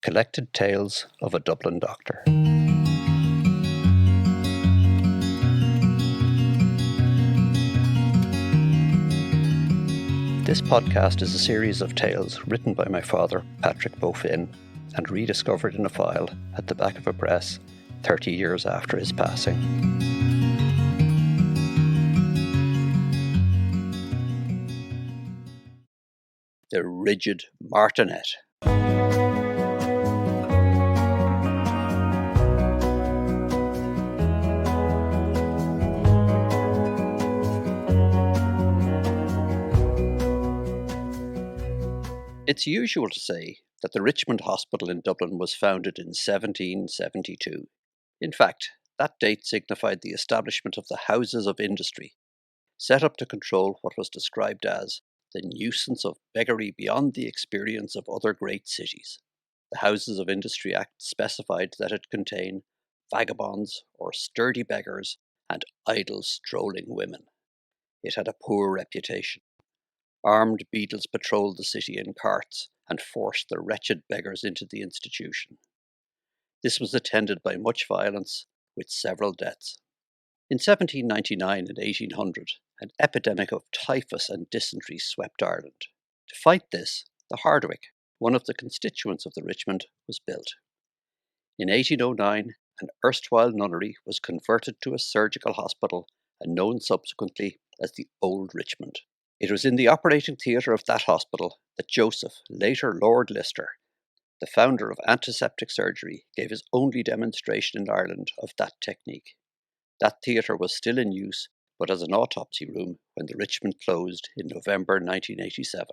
Collected Tales of a Dublin Doctor. This podcast is a series of tales written by my father, Patrick Behan, and rediscovered in a file at the back of a press 30 years after his passing. The rigid martinet. It's usual to say that the Richmond Hospital in Dublin was founded in 1772. In fact, that date signified the establishment of the Houses of Industry, set up to control what was described as the nuisance of beggary beyond the experience of other great cities. The Houses of Industry Act specified that it contain vagabonds or sturdy beggars and idle strolling women. It had a poor reputation. Armed beadles patrolled the city in carts and forced the wretched beggars into the institution. This was attended by much violence, with several deaths. In 1799 and 1800, an epidemic of typhus and dysentery swept Ireland. To fight this, the Hardwicke, one of the constituents of the Richmond, was built. In 1809, an erstwhile nunnery was converted to a surgical hospital and known subsequently as the Old Richmond. It was in the operating theatre of that hospital that Joseph, later Lord Lister, the founder of antiseptic surgery, gave his only demonstration in Ireland of that technique. That theatre was still in use, but as an autopsy room when the Richmond closed in November 1987.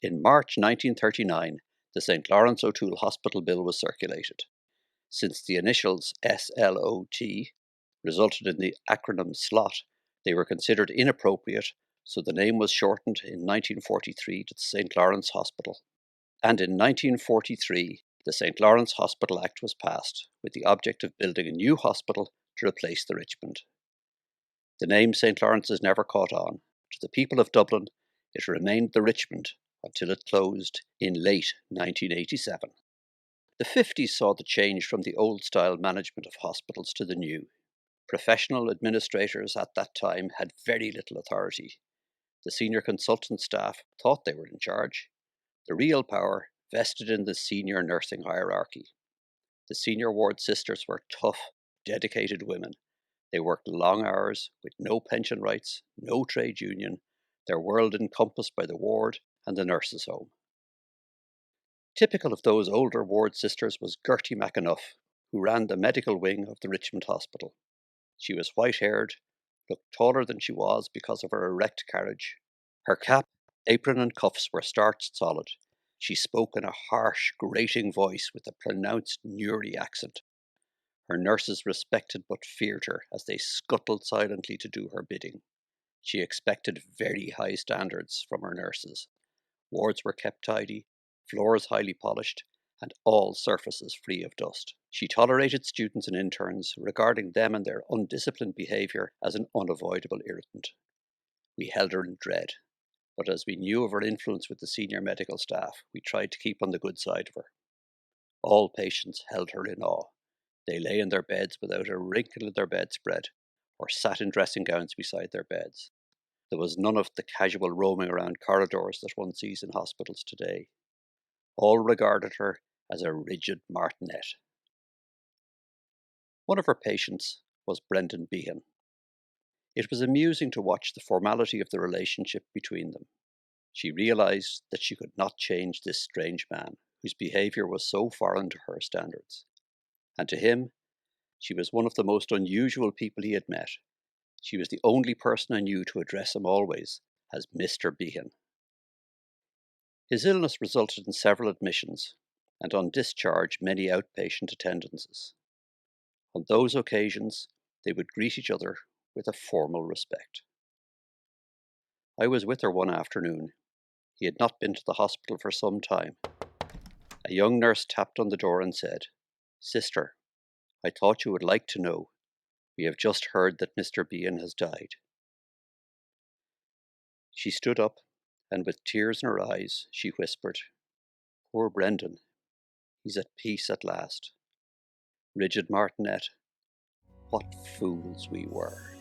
In March 1939, the St. Lawrence O'Toole Hospital Bill was circulated. Since the initials SLOT resulted in the acronym SLOT, they were considered inappropriate, so the name was shortened in 1943 to the St. Lawrence Hospital. And in 1943, the St. Lawrence Hospital Act was passed, with the object of building a new hospital to replace the Richmond. The name St. Lawrence has never caught on. To the people of Dublin, it remained the Richmond until it closed in late 1987. The 50s saw the change from the old-style management of hospitals to the new. Professional administrators at that time had very little authority. The senior consultant staff thought they were in charge. The real power vested in the senior nursing hierarchy. The senior ward sisters were tough, dedicated women. They worked long hours with no pension rights, no trade union, their world encompassed by the ward and the nurses' home. Typical of those older ward sisters was Gertie McAnuff, who ran the medical wing of the Richmond Hospital. She was white-haired, looked taller than she was because of her erect carriage. Her cap, apron and cuffs were starched solid. She spoke in a harsh, grating voice with a pronounced Newry accent. Her nurses respected but feared her as they scuttled silently to do her bidding. She expected very high standards from her nurses. Wards were kept tidy, floors highly polished, and all surfaces free of dust. She tolerated students and interns, regarding them and their undisciplined behaviour as an unavoidable irritant. We held her in dread, but as we knew of her influence with the senior medical staff, we tried to keep on the good side of her. All patients held her in awe. They lay in their beds without a wrinkle in their bedspread, or sat in dressing gowns beside their beds. There was none of the casual roaming around corridors that one sees in hospitals today. All regarded her as a rigid martinet. One of her patients was Brendan Behan. It was amusing to watch the formality of the relationship between them. She realised that she could not change this strange man, whose behaviour was so foreign to her standards. And to him, she was one of the most unusual people he had met. She was the only person I knew to address him always as Mr. Behan. His illness resulted in several admissions, and on discharge many outpatient attendances. On those occasions, they would greet each other with a formal respect. I was with her one afternoon. He had not been to the hospital for some time. A young nurse tapped on the door and said, "Sister, I thought you would like to know. We have just heard that Mr. Behan has died." She stood up, and with tears in her eyes, she whispered, Poor Brendan, he's at peace at last. Rigid martinet, what fools we were.